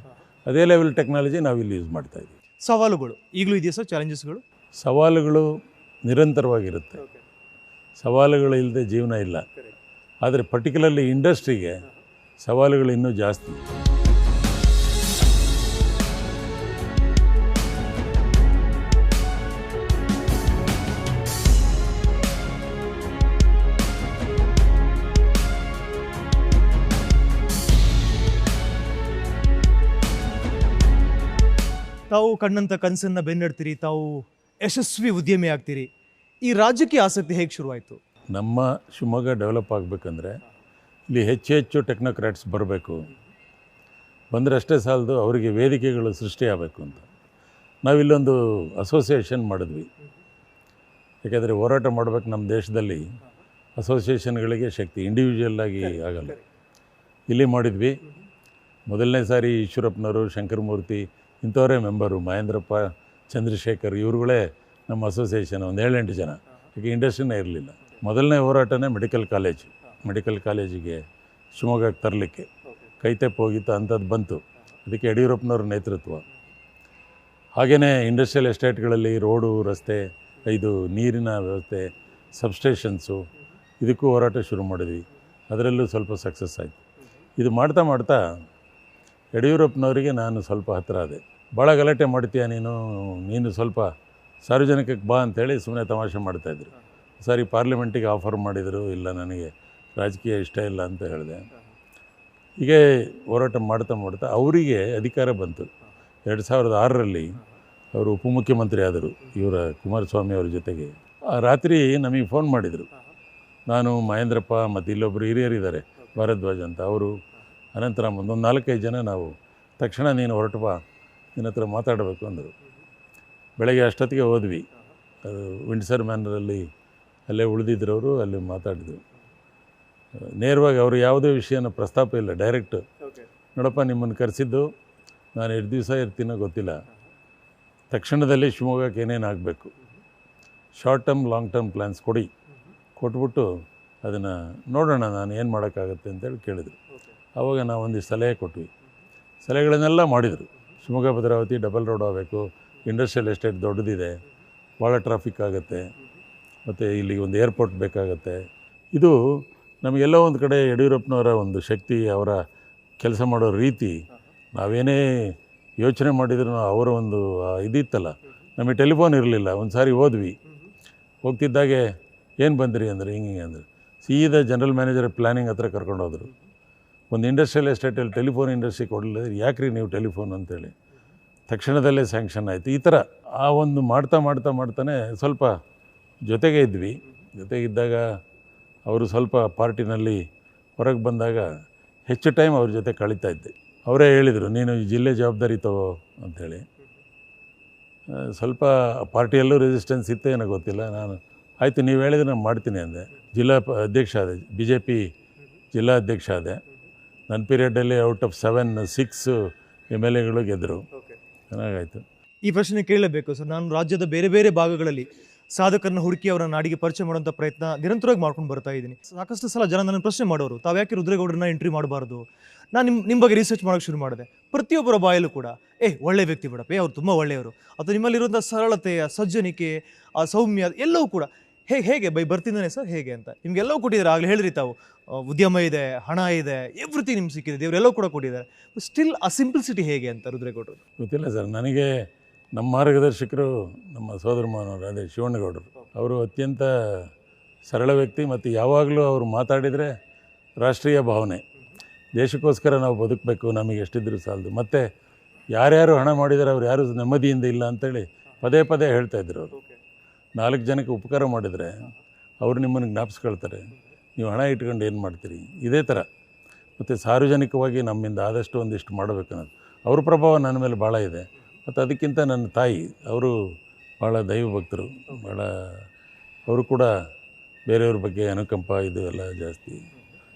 Speaker 2: ಅದೇ ಲೆವೆಲ್ ಟೆಕ್ನಾಲಜಿ ನಾವು ಇಲ್ಲಿ ಯೂಸ್ ಮಾಡ್ತಾಯಿದ್ದೀವಿ.
Speaker 1: ಸವಾಲುಗಳು ಈಗಲೂ ಇದೆಯಾ ಸರ್? ಚಾಲೆಂಜಸ್ಗಳು?
Speaker 2: ಸವಾಲುಗಳು ನಿರಂತರವಾಗಿರುತ್ತೆ. ಸವಾಲುಗಳು ಇಲ್ಲದೆ ಜೀವನ ಇಲ್ಲ. ಆದರೆ ಪರ್ಟಿಕ್ಯುಲರ್ಲಿ ಇಂಡಸ್ಟ್ರಿಗೆ ಸವಾಲುಗಳು ಇನ್ನೂ ಜಾಸ್ತಿ.
Speaker 1: ತಾವು ಕಂಡಂಥ ಕನಸನ್ನು ಬೆನ್ನಡ್ತೀರಿ, ತಾವು ಯಶಸ್ವಿ ಉದ್ಯಮಿ ಆಗ್ತೀರಿ. ಈ ರಾಜ್ಯಕ್ಕೆ ಆಸಕ್ತಿ ಹೇಗೆ ಶುರುವಾಯಿತು?
Speaker 2: ನಮ್ಮ ಶಿವಮೊಗ್ಗ ಡೆವಲಪ್ ಆಗಬೇಕಂದ್ರೆ ಇಲ್ಲಿ ಹೆಚ್ಚು ಟೆಕ್ನೋಕ್ರಾಟ್ಸ್ ಬರಬೇಕು. ಬಂದರೆ ಅಷ್ಟೇ ಸಾಲದು, ಅವರಿಗೆ ವೇದಿಕೆಗಳು ಸೃಷ್ಟಿಯಾಗಬೇಕು ಅಂತ ನಾವಿಲ್ಲೊಂದು ಅಸೋಸಿಯೇಷನ್ ಮಾಡಿದ್ವಿ. ಯಾಕೆಂದರೆ ಹೋರಾಟ ಮಾಡಬೇಕು ನಮ್ಮ ದೇಶದಲ್ಲಿ, ಅಸೋಸಿಯೇಷನ್ಗಳಿಗೆ ಶಕ್ತಿ, ಇಂಡಿವಿಜುವಲ್ಲಾಗಿ ಆಗಲ್ಲ. ಇಲ್ಲಿ ಮಾಡಿದ್ವಿ. ಮೊದಲನೇ ಸಾರಿ ಈಶ್ವರಪ್ಪನವರು, ಶಂಕರಮೂರ್ತಿ ಇಂಥವರೇ ಮೆಂಬರು, ಮಹೇಂದ್ರಪ್ಪ, ಚಂದ್ರಶೇಖರ್ ಇವ್ರುಗಳೇ ನಮ್ಮ ಅಸೋಸಿಯೇಷನ್, ಒಂದು 7-8 ಜನ. ಯಾಕೆ ಇಂಡಸ್ಟ್ರಿನೇ ಇರಲಿಲ್ಲ. ಮೊದಲನೇ ಹೋರಾಟನೇ ಮೆಡಿಕಲ್ ಕಾಲೇಜಿಗೆ ಶಿವಮೊಗ್ಗಕ್ಕೆ ತರಲಿಕ್ಕೆ ಕೈತೆಪ್ಪು ಹೋಗಿತ್ತು, ಅಂಥದ್ದು ಬಂತು. ಅದಕ್ಕೆ ಯಡಿಯೂರಪ್ಪನವ್ರ ನೇತೃತ್ವ. ಹಾಗೆಯೇ ಇಂಡಸ್ಟ್ರಿಯಲ್ ಎಸ್ಟೇಟ್ಗಳಲ್ಲಿ ರೋಡು, ರಸ್ತೆ, ಇದು ನೀರಿನ ವ್ಯವಸ್ಥೆ, ಸಬ್ಸ್ಟೇಷನ್ಸು, ಇದಕ್ಕೂ ಹೋರಾಟ ಶುರು ಮಾಡಿದ್ವಿ. ಅದರಲ್ಲೂ ಸ್ವಲ್ಪ ಸಕ್ಸಸ್ ಆಯಿತು. ಇದು ಮಾಡ್ತಾ ಯಡಿಯೂರಪ್ಪನವರಿಗೆ ನಾನು ಸ್ವಲ್ಪ ಹತ್ತಿರ ಆದೆ. ಭಾಳ ಗಲಾಟೆ ಮಾಡ್ತೀಯ ನೀನು ಸ್ವಲ್ಪ ಸಾರ್ವಜನಿಕಕ್ಕೆ ಬಾ ಅಂಥೇಳಿ ಸುಮ್ಮನೆ ತಮಾಷೆ ಮಾಡ್ತಾಯಿದ್ರು. ಸಾರಿ ಪಾರ್ಲಿಮೆಂಟಿಗೆ ಆಫರ್ ಮಾಡಿದರು, ಇಲ್ಲ ನನಗೆ ರಾಜಕೀಯ ಇಷ್ಟ ಇಲ್ಲ ಅಂತ ಹೇಳಿದೆ. ಹೀಗೆ ಹೋರಾಟ ಮಾಡ್ತಾ ಅವರಿಗೆ ಅಧಿಕಾರ ಬಂತು. 2006ರಲ್ಲಿ ಅವರು ಉಪಮುಖ್ಯಮಂತ್ರಿ ಆದರು, ಇವರ ಕುಮಾರಸ್ವಾಮಿ ಅವ್ರ ಜೊತೆಗೆ. ಆ ರಾತ್ರಿ ನಮಗೆ ಫೋನ್ ಮಾಡಿದರು. ನಾನು, ಮಹೇಂದ್ರಪ್ಪ ಮತ್ತು ಇಲ್ಲೊಬ್ಬರು ಹಿರಿಯರಿದ್ದಾರೆ ಭಾರದ್ವಾಜ್ ಅಂತ, ಅವರು, ಅನಂತರಾಮ್, ಒಂದು 4-5 ಜನ ನಾವು. ತಕ್ಷಣ ನೀನು ಹೊರಟು ಬಾ, ನಿನ್ನ ಹತ್ರ ಮಾತಾಡಬೇಕು ಅಂದರು. ಬೆಳಗ್ಗೆ ಅಷ್ಟೊತ್ತಿಗೆ ಹೋದ್ವಿ. ವಿಂಡ್ಸರ್ ಮ್ಯಾನರಲ್ಲಿ ಅಲ್ಲೇ ಉಳಿದಿದ್ರವರು, ಅಲ್ಲಿ ಮಾತಾಡಿದ್ರು. ನೇರವಾಗಿ ಅವರು ಯಾವುದೇ ವಿಷಯನ ಪ್ರಸ್ತಾಪ ಇಲ್ಲ, ಡೈರೆಕ್ಟ್, ನೋಡಪ್ಪ ನಿಮ್ಮನ್ನು ಕರೆಸಿದ್ದು ನಾನು 2 ದಿವಸ ಇರ್ತೀನೋ ಗೊತ್ತಿಲ್ಲ, ತಕ್ಷಣದಲ್ಲಿ ಶಿವಮೊಗ್ಗಕ್ಕೆ ಏನೇನು ಆಗಬೇಕು, short term long term plans ಕೊಟ್ಬಿಟ್ಟು ಅದನ್ನು ನೋಡೋಣ ನಾನು ಏನು ಮಾಡೋಕ್ಕಾಗತ್ತೆ ಅಂತೇಳಿ ಕೇಳಿದರು. ಆವಾಗ ನಾವು ಒಂದಿಷ್ಟು ಸಲಹೆ ಕೊಟ್ವಿ. ಸಲಹೆಗಳನ್ನೆಲ್ಲ ಮಾಡಿದರು. ಶಿವಮೊಗ್ಗ ಭದ್ರಾವತಿ ಡಬಲ್ ರೋಡ್ ಆಗಬೇಕು, ಇಂಡಸ್ಟ್ರಿಯಲ್ ಎಸ್ಟೇಟ್ ದೊಡ್ಡದಿದೆ, ಭಾಳ ಟ್ರಾಫಿಕ್ ಆಗುತ್ತೆ, ಮತ್ತು ಇಲ್ಲಿ ಒಂದು ಏರ್ಪೋರ್ಟ್ ಬೇಕಾಗತ್ತೆ. ಇದು ನಮಗೆಲ್ಲ ಒಂದು ಕಡೆ ಯಡಿಯೂರಪ್ಪನವರ ಒಂದು ಶಕ್ತಿ, ಅವರ ಕೆಲಸ ಮಾಡೋ ರೀತಿ, ನಾವೇನೇ ಯೋಚನೆ ಮಾಡಿದ್ರು ಅವರ ಒಂದು ಇದಿತ್ತಲ್ಲ. ನಮಗೆ ಟೆಲಿಫೋನ್ ಇರಲಿಲ್ಲ. ಒಂದು ಸಾರಿ ಹೋಗ್ತಿದ್ದಾಗೆ ಏನು ಬಂದಿರಿ ಅಂದರೆ ಹಿಂಗೆ ಅಂದರೆ ಸೀದಾ ಜನರಲ್ ಮ್ಯಾನೇಜರ್ ಪ್ಲ್ಯಾನಿಂಗ್ ಹತ್ರ ಕರ್ಕೊಂಡು ಹೋದರು. ಒಂದು ಇಂಡಸ್ಟ್ರಿಯಲ್ ಎಸ್ಟೇಟಲ್ಲಿ ಟೆಲಿಫೋನ್ ಇಂಡಸ್ಟ್ರಿ ಕೊಡಲಿಲ್ಲ, ಯಾಕ್ರಿ ನೀವು ಟೆಲಿಫೋನ್ ಅಂತೇಳಿ ತಕ್ಷಣದಲ್ಲೇ ಸ್ಯಾಂಕ್ಷನ್ ಆಯಿತು. ಈ ಥರ ಆ ಒಂದು ಮಾಡ್ತಾನೆ ಸ್ವಲ್ಪ ಜೊತೆಗಿದ್ದಾಗ ಅವರು ಸ್ವಲ್ಪ ಪಾರ್ಟಿನಲ್ಲಿ ಹೊರಗೆ ಬಂದಾಗ ಹೆಚ್ಚು ಟೈಮ್ ಅವ್ರ ಜೊತೆ ಕಳೀತಾ ಇದ್ದೆ. ಅವರೇ ಹೇಳಿದರು, ನೀನು ಈ ಜಿಲ್ಲೆ ಜವಾಬ್ದಾರಿ ತಗೋ ಅಂಥೇಳಿ. ಸ್ವಲ್ಪ ಪಾರ್ಟಿಯಲ್ಲೂ ರೆಸಿಸ್ಟೆನ್ಸ್ ಇತ್ತೇ ಏನೋ ಗೊತ್ತಿಲ್ಲ. ನಾನು ಆಯಿತು ನೀವು ಹೇಳಿದರೆ ನಾನು ಮಾಡ್ತೀನಿ ಅಂದೆ. ಜಿಲ್ಲಾ ಅಧ್ಯಕ್ಷ ಆದೆ, BJP ಜಿಲ್ಲಾ ಅಧ್ಯಕ್ಷ ಆದೆ. ನನ್ನ ಪೀರಿಯಡಲ್ಲಿ ಔಟ್ ಆಫ್ 6 MLAಗಳು ಗೆದ್ದರು. ಚೆನ್ನಾಗಾಯಿತು.
Speaker 1: ಈ ಪ್ರಶ್ನೆ ಕೇಳಲೇಬೇಕು ಸರ್. ನಾನು ರಾಜ್ಯದ ಬೇರೆ ಬೇರೆ ಭಾಗಗಳಲ್ಲಿ ಸಾಧಕರನ್ನ ಹುಡುಕಿ ಅವರ ನಾಡಿಗೆ ಪರಿಚಯ ಮಾಡುವಂಥ ಪ್ರಯತ್ನ ನಿರಂತರವಾಗಿ ಮಾಡ್ಕೊಂಡು ಬರ್ತಾ ಇದ್ದೀನಿ. ಸಾಕಷ್ಟು ಸಲ ಜನ ನನ್ನ ಪ್ರಶ್ನೆ ಮಾಡೋರು, ತಾವು ಯಾಕೆ ರುದ್ರೇಗೌಡರನ್ನ ಎಂಟ್ರಿ ಮಾಡಬಾರ್ದು. ನಾನು ನಿಮ್ಮ ಬಗ್ಗೆ ರಿಸರ್ಚ್ ಮಾಡೋಕ್ಕೆ ಶುರು ಮಾಡಿದೆ. ಪ್ರತಿಯೊಬ್ಬರ ಬಾಯಲ್ಲೂ ಕೂಡ ಒಳ್ಳೆ ವ್ಯಕ್ತಿ ಬಿಡಪ್ಪ, ಅವ್ರು ತುಂಬ ಒಳ್ಳೆಯವರು, ಅಥವಾ ನಿಮ್ಮಲ್ಲಿರುವಂಥ ಸರಳತೆ, ಆ ಸಜ್ಜನಿಕೆ, ಆ ಸೌಮ್ಯ ಎಲ್ಲವೂ ಕೂಡ ಹೇಗೆ ಬರ್ತಿದ್ದಾನೆ ಸರ್ ಹೇಗೆ ಅಂತ ನಿಮ್ಗೆಲ್ಲವೂ ಕೊಟ್ಟಿದ್ದಾರೆ. ಆಗಲೇ ಹೇಳಿರಿ ತಾವು, ಉದ್ಯಮ ಇದೆ, ಹಣ ಇದೆ, ಎವ್ರಿಥಿಂಗ್ ನಿಮ್ಗೆ ಸಿಕ್ಕಿದೆ, ದೇವರೆಲ್ಲವೂ ಕೂಡ ಕೊಟ್ಟಿದ್ದಾರೆ. ಸ್ಟಿಲ್ ಆ ಸಿಂಪ್ಲಿಸಿಟಿ ಹೇಗೆ ಅಂತ ರುದ್ರೇಗೌಡರು?
Speaker 2: ಗೊತ್ತಿಲ್ಲ ಸರ್, ನನಗೆ ನಮ್ಮ ಮಾರ್ಗದರ್ಶಕರು ನಮ್ಮ ಸೋದರ ಮಾವನವರು, ಅದೇ ಶಿವಣ್ಣಗೌಡರು. ಅವರು ಅತ್ಯಂತ ಸರಳ ವ್ಯಕ್ತಿ, ಮತ್ತು ಯಾವಾಗಲೂ ಅವರು ಮಾತಾಡಿದರೆ ರಾಷ್ಟ್ರೀಯ ಭಾವನೆ, ದೇಶಕ್ಕೋಸ್ಕರ ನಾವು ಬದುಕಬೇಕು, ನಮಗೆ ಎಷ್ಟಿದ್ರೂ ಸಾಲದು, ಮತ್ತು ಯಾರ್ಯಾರು ಹಣ ಮಾಡಿದರೆ ಅವ್ರು ಯಾರು ನೆಮ್ಮದಿಯಿಂದ ಇಲ್ಲ ಅಂತೇಳಿ ಪದೇ ಪದೇ ಹೇಳ್ತಾಯಿದ್ರು. ಅವರು 4 ಜನಕ್ಕೆ ಉಪಕಾರ ಮಾಡಿದರೆ ಅವರು ನಿಮ್ಮನ್ನು ಜ್ಞಾಪಿಸ್ಕೊಳ್ತಾರೆ, ನೀವು ಹಣ ಇಟ್ಕೊಂಡು ಏನು ಮಾಡ್ತೀರಿ, ಇದೇ ಥರ. ಮತ್ತು ಸಾರ್ವಜನಿಕವಾಗಿ ನಮ್ಮಿಂದ ಆದಷ್ಟು ಒಂದಿಷ್ಟು ಮಾಡಬೇಕು ಅನ್ನೋದು ಅವ್ರ ಪ್ರಭಾವ ನನ್ನ ಮೇಲೆ ಭಾಳ ಇದೆ. ಮತ್ತು ಅದಕ್ಕಿಂತ ನನ್ನ ತಾಯಿ, ಅವರು ಭಾಳ ದೈವ ಭಕ್ತರು, ಭಾಳ ಅವರು ಕೂಡ ಬೇರೆಯವ್ರ ಬಗ್ಗೆ ಅನುಕಂಪ ಇದು ಎಲ್ಲ ಜಾಸ್ತಿ.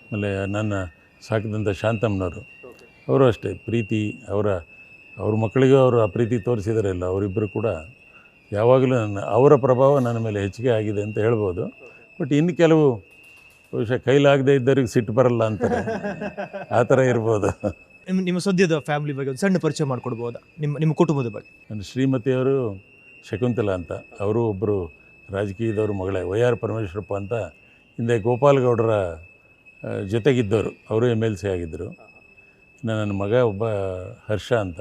Speaker 2: ಆಮೇಲೆ ನನ್ನ ಸಾಕಿದಂಥ ಶಾಂತಮ್ಮನವರು, ಅವರು ಅಷ್ಟೇ ಪ್ರೀತಿ, ಅವ್ರ ಮಕ್ಕಳಿಗೂ ಅವರು ಆ ಪ್ರೀತಿ ತೋರಿಸಿದರೆ ಇಲ್ಲ. ಅವರಿಬ್ಬರು ಕೂಡ ಯಾವಾಗಲೂ ಅವರ ಪ್ರಭಾವ ನನ್ನ ಮೇಲೆ ಹೆಚ್ಚಿಗೆ ಆಗಿದೆ ಅಂತ ಹೇಳ್ಬೋದು. ಬಟ್ ಇನ್ನು ಕೆಲವು ಬಹುಶಃ ಕೈಲಾಗದೇ ಇದ್ದವ್ರಿಗೆ ಸಿಟ್ಟು ಬರಲ್ಲ ಅಂತಾರೆ, ಆ ಥರ ಇರ್ಬೋದು.
Speaker 1: ನಿಮ್ಮ ಸದ್ಯದ ಫ್ಯಾಮಿಲಿ ಬಗ್ಗೆ ಒಂದು ಸಣ್ಣ ಪರಿಚಯ ಮಾಡಿಕೊಡ್ಬೋದಾ, ನಿಮ್ಮ ಕುಟುಂಬದ ಬಗ್ಗೆ?
Speaker 2: ನನ್ನ ಶ್ರೀಮತಿಯವರು ಶಕುಂತಲಾ ಅಂತ, ಅವರು ಒಬ್ಬರು ರಾಜಕೀಯದವರು ಮಗಳೇ, YR ಪರಮೇಶ್ವರಪ್ಪ ಅಂತ, ಹಿಂದೆ ಗೋಪಾಲಗೌಡರ ಜೊತೆಗಿದ್ದವರು, ಅವರು MLC ಆಗಿದ್ದರು. ಇನ್ನು ನನ್ನ ಮಗ ಒಬ್ಬ ಹರ್ಷ ಅಂತ,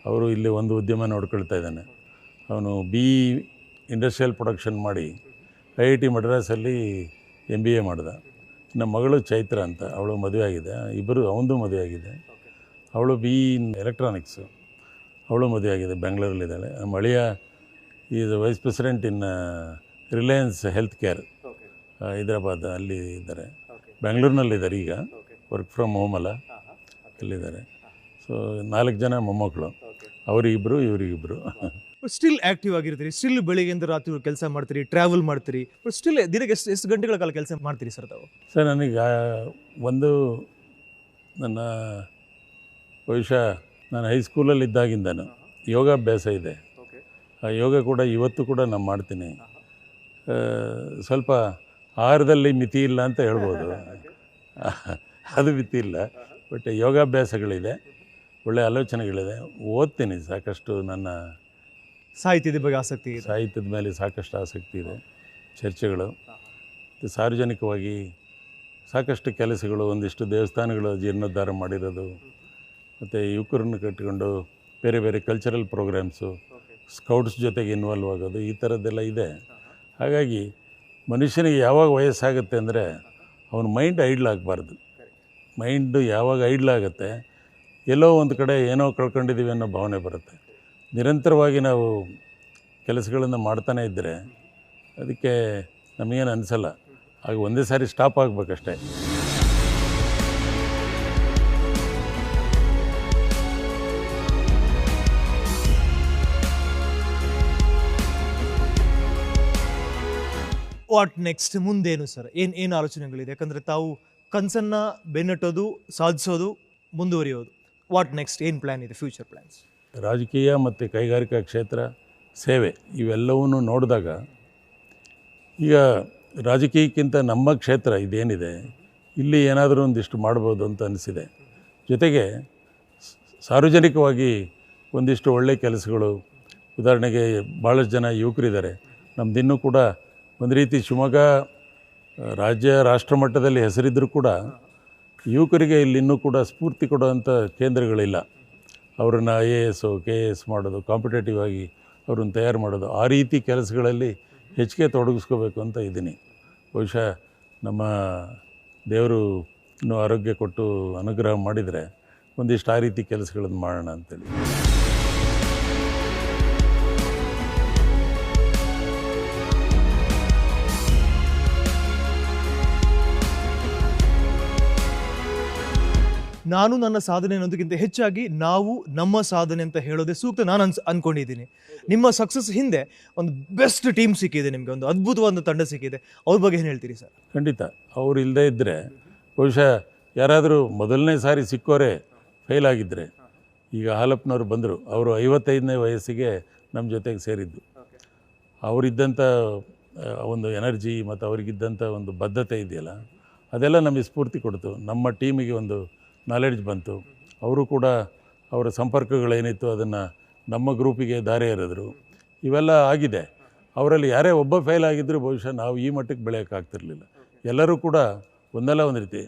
Speaker 2: ಅವರು ಇಲ್ಲಿ ಒಂದು ಉದ್ಯಮ ನೋಡ್ಕೊಳ್ತಾ ಇದ್ದಾನೆ. ಅವನು BE ಇಂಡಸ್ಟ್ರಿಯಲ್ ಪ್ರೊಡಕ್ಷನ್ ಮಾಡಿ IIT ಮಡ್ರಾಸಲ್ಲಿ MBA ಮಾಡಿದ. ನಮ್ಮ ಮಗಳು ಚೈತ್ರ ಅಂತ, ಅವಳು ಮದುವೆ ಆಗಿದೆ, ಅವನದು ಮದುವೆ ಆಗಿದೆ. ಅವಳು BE ಇನ್ ಎಲೆಕ್ಟ್ರಾನಿಕ್ಸು, ಅವಳು ಮದುವೆ ಆಗಿದೆ, ಬೆಂಗಳೂರಲ್ಲಿದ್ದಾಳೆ. ನಮ್ಮ ಅಳಿಯ is vice president in Reliance health care Hyderabad, ಅಲ್ಲಿ ಇದ್ದಾರೆ. ಬೆಂಗಳೂರಿನಲ್ಲಿದ್ದಾರೆ ಈಗ, ವರ್ಕ್ ಫ್ರಮ್ ಹೋಮ್ ಅಲ್ಲ, ಅಲ್ಲಿದ್ದಾರೆ. ಸೊ 4 ಜನ ಮೊಮ್ಮಕ್ಕಳು, ಅವರಿಗಿಬ್ಬರು ಇವರಿಗಿಬ್ಬರು.
Speaker 1: ಸ್ಟಿಲ್ ಆ್ಯಕ್ಟಿವ್ ಆಗಿರ್ತೀರಿ, ಸ್ಟಿಲ್ ಬೆಳಿಗ್ಗೆಯಿಂದ ರಾತ್ರಿ ಕೆಲಸ ಮಾಡ್ತೀರಿ, ಟ್ರಾವೆಲ್ ಮಾಡ್ತೀರಿ, ಬಟ್ ಸ್ಟಿಲ್ ದಿನಕ್ಕೆ ಎಷ್ಟು ಗಂಟೆಗಳ ಕಾಲ ಕೆಲಸ ಮಾಡ್ತೀರಿ ಸರ್ ತಾವು?
Speaker 2: ಸರ್, ನನಗೆ ಒಂದು ನನ್ನ ಬಹುಶಃ ನಾನು ಹೈಸ್ಕೂಲಲ್ಲಿ ಇದ್ದಾಗಿಂದನು ಯೋಗಾಭ್ಯಾಸ ಇದೆ. ಆ ಯೋಗ ಕೂಡ ಇವತ್ತು ಕೂಡ ನಾನು ಮಾಡ್ತೀನಿ. ಸ್ವಲ್ಪ ಆಹಾರದಲ್ಲಿ ಮಿತಿ ಇಲ್ಲ ಅಂತ ಹೇಳ್ಬೋದು, ಅದು ಮಿತಿ ಇಲ್ಲ. ಬಟ್ ಯೋಗಾಭ್ಯಾಸಗಳಿದೆ, ಒಳ್ಳೆಯ ಆಲೋಚನೆಗಳಿದೆ, ಓದ್ತೀನಿ ಸಾಕಷ್ಟು. ನನ್ನ
Speaker 1: ಸಾಹಿತ್ಯದ ಬಗ್ಗೆ ಆಸಕ್ತಿ ಇದೆ,
Speaker 2: ಸಾಹಿತ್ಯದ ಮೇಲೆ ಸಾಕಷ್ಟು ಆಸಕ್ತಿ ಇದೆ, ಚರ್ಚೆಗಳು, ಮತ್ತು ಸಾರ್ವಜನಿಕವಾಗಿ ಸಾಕಷ್ಟು ಕೆಲಸಗಳು, ಒಂದಿಷ್ಟು ದೇವಸ್ಥಾನಗಳು ಜೀರ್ಣೋದ್ಧಾರ ಮಾಡಿರೋದು, ಮತ್ತು ಯುವಕರನ್ನು ಕಟ್ಟಿಕೊಂಡು ಬೇರೆ ಬೇರೆ ಕಲ್ಚರಲ್ ಪ್ರೋಗ್ರಾಮ್ಸು, ಸ್ಕೌಟ್ಸ್ ಜೊತೆಗೆ ಇನ್ವಾಲ್ವ್ ಆಗೋದು, ಈ ಥರದ್ದೆಲ್ಲ ಇದೆ. ಹಾಗಾಗಿ ಮನುಷ್ಯನಿಗೆ ಯಾವಾಗ ವಯಸ್ಸಾಗುತ್ತೆ ಅಂದರೆ ಅವನ ಮೈಂಡ್ ಐಡ್ಲ್ ಆಗಬಾರ್ದು. ಮೈಂಡು ಯಾವಾಗ ಐಡ್ಲ್ ಆಗುತ್ತೆ, ಎಲ್ಲೋ ಒಂದು ಕಡೆ ಏನೋ ಕಳ್ಕೊಂಡಿದ್ದೀವಿ ಅನ್ನೋ ಭಾವನೆ ಬರುತ್ತೆ. ನಿರಂತರವಾಗಿ ನಾವು ಕೆಲಸಗಳನ್ನು ಮಾಡ್ತಾನೇ ಇದ್ದರೆ ಅದಕ್ಕೆ ನಮಗೇನು ಅನಿಸಲ್ಲ. ಆಗ ಒಂದೇ ಸಾರಿ ಸ್ಟಾಪ್ ಆಗಬೇಕಷ್ಟೇ.
Speaker 1: ವಾಟ್ ನೆಕ್ಸ್ಟ್, ಮುಂದೇನು ಸರ್? ಏನು ಆಲೋಚನೆಗಳಿದೆ? ಯಾಕಂದರೆ ತಾವು ಕನಸನ್ನು ಬೆನ್ನಟ್ಟೋದು, ಸಾಧಿಸೋದು, ಮುಂದುವರಿಯೋದು. ವಾಟ್ ನೆಕ್ಸ್ಟ್, ಏನು ಪ್ಲ್ಯಾನ್ ಇದೆ, ಫ್ಯೂಚರ್ ಪ್ಲ್ಯಾನ್ಸ್?
Speaker 2: ರಾಜಕೀಯ ಮತ್ತು ಕೈಗಾರಿಕಾ ಕ್ಷೇತ್ರ, ಸೇವೆ, ಇವೆಲ್ಲವನ್ನೂ ನೋಡಿದಾಗ ಈಗ ರಾಜಕೀಯಕ್ಕಿಂತ ನಮ್ಮ ಕ್ಷೇತ್ರ ಇದೇನಿದೆ, ಇಲ್ಲಿ ಏನಾದರೂ ಒಂದಿಷ್ಟು ಮಾಡ್ಬೋದು ಅಂತ ಅನಿಸಿದೆ. ಜೊತೆಗೆ ಸಾರ್ವಜನಿಕವಾಗಿ ಒಂದಿಷ್ಟು ಒಳ್ಳೆಯ ಕೆಲಸಗಳು, ಉದಾಹರಣೆಗೆ ಭಾಳಷ್ಟು ಜನ ಯುವಕರಿದ್ದಾರೆ ನಮ್ಮದಿನ್ನೂ ಕೂಡ. ಒಂದು ರೀತಿ ಶಿವಮೊಗ್ಗ ರಾಷ್ಟ್ರ ಮಟ್ಟದಲ್ಲಿ ಹೆಸರಿದ್ದರೂ ಕೂಡ ಯುವಕರಿಗೆ ಇಲ್ಲಿ ಇನ್ನೂ ಕೂಡ ಸ್ಫೂರ್ತಿ ಕೊಡುವಂಥ ಕೇಂದ್ರಗಳಿಲ್ಲ. ಅವರನ್ನು IAS KS ಮಾಡೋದು, ಕಾಂಪಿಟೇಟಿವ್ ಆಗಿ ಅವ್ರನ್ನ ತಯಾರು ಮಾಡೋದು, ಆ ರೀತಿ ಕೆಲಸಗಳಲ್ಲಿ ಹೆಚ್ಚಿಗೆ ತೊಡಗಿಸ್ಕೋಬೇಕು ಅಂತ ಇದ್ದೀನಿ. ಬಹುಶಃ ನಮ್ಮ ದೇವರು ಇನ್ನೂ ಆರೋಗ್ಯ ಕೊಟ್ಟು ಅನುಗ್ರಹ ಮಾಡಿದರೆ ಒಂದಿಷ್ಟು ಆ ರೀತಿ ಕೆಲಸಗಳನ್ನು ಮಾಡೋಣ ಅಂತೇಳಿ.
Speaker 1: ನಾನು ನನ್ನ ಸಾಧನೆ ಅನ್ನೋದಕ್ಕಿಂತ ಹೆಚ್ಚಾಗಿ ನಾವು ನಮ್ಮ ಸಾಧನೆ ಅಂತ ಹೇಳೋದೇ ಸೂಕ್ತ ನಾನು ಅನ್ಕೊಂಡಿದ್ದೀನಿ. ನಿಮ್ಮ ಸಕ್ಸಸ್ ಹಿಂದೆ ಒಂದು ಬೆಸ್ಟ್ ಟೀಮ್ ಸಿಕ್ಕಿದೆ, ನಿಮಗೆ ಒಂದು ಅದ್ಭುತವಾದ ತಂಡ ಸಿಕ್ಕಿದೆ. ಅವ್ರ ಬಗ್ಗೆ ಏನು ಹೇಳ್ತೀರಿ ಸರ್?
Speaker 2: ಖಂಡಿತ. ಅವ್ರು ಇಲ್ಲದೇ ಇದ್ದರೆ ಬಹುಶಃ ಯಾರಾದರೂ ಮೊದಲನೇ ಸಾರಿ ಸಿಕ್ಕೋರೆ ಫೇಲ್ ಆಗಿದ್ದರೆ, ಈಗ ಹಾಲಪ್ಪನವ್ರು ಬಂದರು, ಅವರು 55ನೇ ವಯಸ್ಸಿಗೆ ನಮ್ಮ ಜೊತೆಗೆ ಸೇರಿದ್ದು. ಅವರಿದ್ದಂಥ ಒಂದು ಎನರ್ಜಿ ಮತ್ತು ಅವರಿಗಿದ್ದಂಥ ಒಂದು ಬದ್ಧತೆ ಇದೆಯಲ್ಲ, ಅದೆಲ್ಲ ನಮಗೆ ಸ್ಫೂರ್ತಿ ಕೊಡ್ತು. ನಮ್ಮ ಟೀಮಿಗೆ ಒಂದು ನಾಲೆಡ್ಜ್ ಬಂತು. ಅವರು ಕೂಡ ಅವರ ಸಂಪರ್ಕಗಳೇನಿತ್ತು ಅದನ್ನು ನಮ್ಮ ಗ್ರೂಪಿಗೆ ದಾರಿ ಎರೆದ್ರು. ಇವೆಲ್ಲ ಆಗಿದೆ. ಅವರಲ್ಲಿ ಯಾರೇ ಒಬ್ಬ ಫೇಲ್ ಆಗಿದ್ದರೂ ಬಹುಶಃ ನಾವು ಈ ಮಟ್ಟಕ್ಕೆ ಬೆಳೆಯೋಕ್ಕಾಗ್ತಿರ್ಲಿಲ್ಲ. ಎಲ್ಲರೂ ಕೂಡ ಒಂದಲ್ಲ ಒಂದು ರೀತಿ.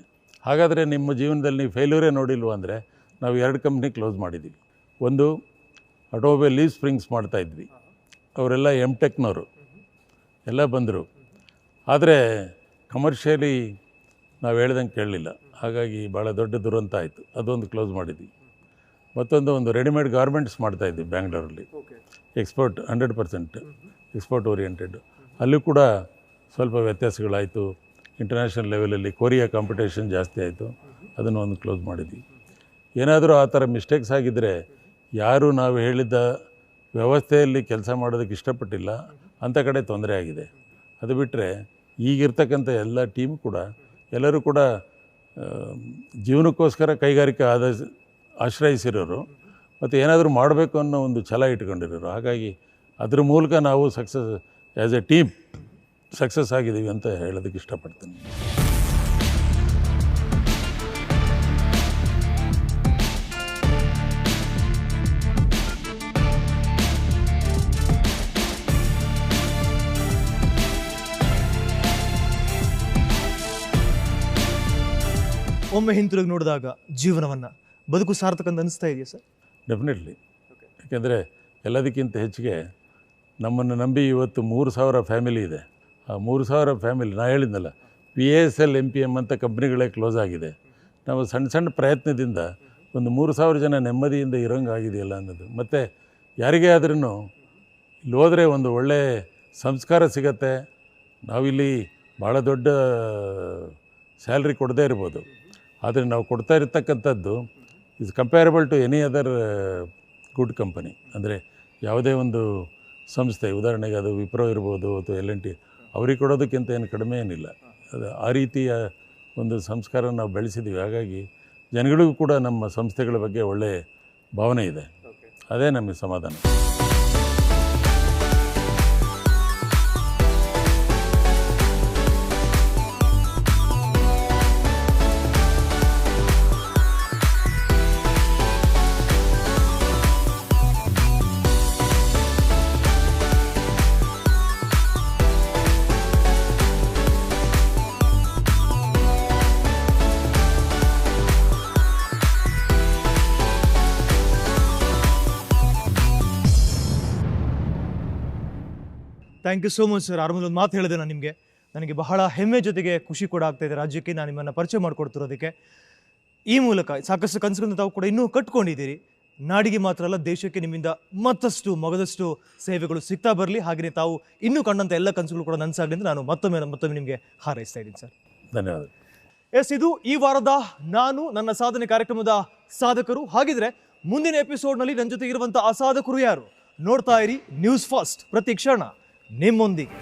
Speaker 2: ಹಾಗಾದರೆ ನಿಮ್ಮ ಜೀವನದಲ್ಲಿ ನೀವು ಫೇಲ್ಯೂರೇ ನೋಡಿಲ್ವ ಅಂದರೆ, ನಾವು 2 ಕಂಪ್ನಿ ಕ್ಲೋಸ್ ಮಾಡಿದ್ದೀವಿ. ಒಂದು ಆಟೋಮೊಬೈಲ್ ಲೀವ್ ಸ್ಪ್ರಿಂಗ್ಸ್ ಮಾಡ್ತಾಯಿದ್ವಿ, ಅವರೆಲ್ಲ ಟೆಕ್ನವರು ಎಲ್ಲ ಬಂದರು. ಆದರೆ ಕಮರ್ಷಿಯಲಿ ನಾವು ಹೇಳ್ದಂಗೆ ಕೇಳಲಿಲ್ಲ. ಹಾಗಾಗಿ ಭಾಳ ದೊಡ್ಡ ದುರಂತ ಆಯಿತು. ಅದೊಂದು ಕ್ಲೋಸ್ ಮಾಡಿದ್ವಿ. ಒಂದು ರೆಡಿಮೇಡ್ ಗಾರ್ಮೆಂಟ್ಸ್ ಮಾಡ್ತಾಯಿದ್ವಿ ಬ್ಯಾಂಗ್ಳೂರಲ್ಲಿ, ಎಕ್ಸ್ಪೋರ್ಟ್ 100% ಎಕ್ಸ್ಪೋರ್ಟ್ ಓರಿಯೆಂಟೆಡ್. ಅಲ್ಲೂ ಕೂಡ ಸ್ವಲ್ಪ ವ್ಯತ್ಯಾಸಗಳಾಯಿತು. ಇಂಟರ್ನ್ಯಾಷನಲ್ ಲೆವೆಲಲ್ಲಿ ಕೊರಿಯಾ ಕಾಂಪಿಟೇಷನ್ ಜಾಸ್ತಿ ಆಯಿತು. ಅದನ್ನು ಒಂದು ಕ್ಲೋಸ್ ಮಾಡಿದ್ವಿ. ಏನಾದರೂ ಆ ಥರ ಮಿಸ್ಟೇಕ್ಸ್ ಆಗಿದ್ದರೆ, ಯಾರು ನಾವು ಹೇಳಿದ್ದ ವ್ಯವಸ್ಥೆಯಲ್ಲಿ ಕೆಲಸ ಮಾಡೋದಕ್ಕೆ ಇಷ್ಟಪಟ್ಟಿಲ್ಲ ಅಂಥ ಕಡೆ ತೊಂದರೆ ಆಗಿದೆ. ಅದು ಬಿಟ್ಟರೆ ಈಗಿರ್ತಕ್ಕಂಥ ಎಲ್ಲ ಟೀಮ್ ಕೂಡ ಎಲ್ಲರೂ ಕೂಡ ಜೀವನಕ್ಕೋಸ್ಕರ ಕೈಗಾರಿಕೆ ಆಶ್ರಯಿಸಿರೋರು ಮತ್ತು ಏನಾದರೂ ಮಾಡಬೇಕು ಅನ್ನೋ ಒಂದು ಛಲ ಇಟ್ಕೊಂಡಿರೋರು. ಹಾಗಾಗಿ ಅದ್ರ ಮೂಲಕ ನಾವು ಆ್ಯಸ್ ಎ ಟೀಮ್ ಸಕ್ಸಸ್ ಆಗಿದ್ದೀವಿ ಅಂತ ಹೇಳೋದಕ್ಕೆ ಇಷ್ಟಪಡ್ತೀನಿ.
Speaker 1: ಒಮ್ಮೆ ಹಿಂತಿರುಗಿ ನೋಡಿದಾಗ ಜೀವನವನ್ನು, ಬದುಕು ಸಾರ್ಥಕ ಅಂತ ಅನಿಸ್ತಾ ಇದೆಯಾ ಸರ್?
Speaker 2: ಡೆಫಿನೆಟ್ಲಿ. ಯಾಕೆಂದರೆ ಎಲ್ಲದಕ್ಕಿಂತ ಹೆಚ್ಚಿಗೆ ನಮ್ಮನ್ನು ನಂಬಿ ಇವತ್ತು 3,000 ಫ್ಯಾಮಿಲಿ ಇದೆ. ಆ 3,000 ಫ್ಯಾಮಿಲಿ, ನಾ ಹೇಳಿದ್ನಲ್ಲ, PASL MPM ಅಂತ ಕಂಪ್ನಿಗಳೇ ಕ್ಲೋಸ್ ಆಗಿದೆ. ನಾವು ಸಣ್ಣ ಪ್ರಯತ್ನದಿಂದ ಒಂದು 3,000 ಜನ ನೆಮ್ಮದಿಯಿಂದ ಇರೋಂಗೆ ಆಗಿದೆಯಲ್ಲ ಅನ್ನೋದು. ಮತ್ತು ಯಾರಿಗೇ ಆದ್ರೂ ಇಲ್ಲಿ ಹೋದರೆ ಒಂದು ಒಳ್ಳೆಯ ಸಂಸ್ಕಾರ ಸಿಗತ್ತೆ. ನಾವಿಲ್ಲಿ ಭಾಳ ದೊಡ್ಡ ಸ್ಯಾಲ್ರಿ ಕೊಡದೇ ಇರ್ಬೋದು, ಆದರೆ ನಾವು ಕೊಡ್ತಾ ಇರತಕ್ಕಂಥದ್ದು is comparable to any other good company. ಅಂದರೆ ಯಾವುದೇ ಒಂದು ಸಂಸ್ಥೆ, ಉದಾಹರಣೆಗೆ ಅದು ವಿಪ್ರೋ ಇರ್ಬೋದು ಅಥವಾ L&T, ಅವ್ರಿಗೆ ಕೊಡೋದಕ್ಕಿಂತ ಏನು ಕಡಿಮೆ ಏನಿಲ್ಲ. ಅದು ಆ ರೀತಿಯ ಒಂದು ಸಂಸ್ಕಾರ ನಾವು ಬೆಳೆಸಿದ್ದೀವಿ. ಹಾಗಾಗಿ ಜನಗಳಿಗೂ ಕೂಡ ನಮ್ಮ ಸಂಸ್ಥೆಗಳ ಬಗ್ಗೆ ಒಳ್ಳೆಯ ಭಾವನೆ ಇದೆ. ಅದೇ ನಮಗೆ ಸಮಾಧಾನ.
Speaker 1: Thank you so much sir. ಆರಂಭದಲ್ಲಿ ಒಂದು ಮಾತು ಹೇಳಿದೆ ನಾನು ನಿಮಗೆ, ನನಗೆ ಬಹಳ ಹೆಮ್ಮೆ ಜೊತೆಗೆ ಖುಷಿ ಕೂಡ ಆಗ್ತಾ ಇದೆ ರಾಜ್ಯಕ್ಕೆ ನಾನು ನಿಮ್ಮನ್ನು ಪರಿಚಯ ಮಾಡಿಕೊಡ್ತಿರೋದಕ್ಕೆ. ಈ ಮೂಲಕ ಸಾಕಷ್ಟು ಕನಸುಗಳನ್ನು ತಾವು ಕೂಡ ಇನ್ನೂ ಕಟ್ಕೊಂಡಿದ್ದೀರಿ. ನಾಡಿಗೆ ಮಾತ್ರ ಅಲ್ಲ, ದೇಶಕ್ಕೆ ನಿಮ್ಮಿಂದ ಮತ್ತಷ್ಟು ಮಗದಷ್ಟು ಸೇವೆಗಳು ಸಿಗ್ತಾ ಬರಲಿ. ಹಾಗೆಯೇ ತಾವು ಇನ್ನೂ ಕಂಡಂಥ ಎಲ್ಲ ಕನಸುಗಳು ಕೂಡ ನನಸಾಗಲಿ ಅಂತ ನಾನು ಮತ್ತೊಮ್ಮೆ ನಿಮಗೆ ಹಾರೈಸ್ತಾ ಇದ್ದೀನಿ ಸರ್.
Speaker 2: ಧನ್ಯವಾದ.
Speaker 1: ಎಸ್, ಇದು ಈ ವಾರದ ನಾನು ನನ್ನ ಸಾಧನೆ ಕಾರ್ಯಕ್ರಮದ ಸಾಧಕರು. ಹಾಗಿದ್ರೆ ಮುಂದಿನ ಎಪಿಸೋಡ್ನಲ್ಲಿ ನನ್ನ ಜೊತೆ ಇರುವಂಥ ಆ ಸಾಧಕರು ಯಾರು? ನೋಡ್ತಾ ಇರಿ ನ್ಯೂಸ್ ಫಸ್ಟ್, ಪ್ರತಿ ಕ್ಷಣ ನಿಮ್ಮೊಂದಿಗೆ.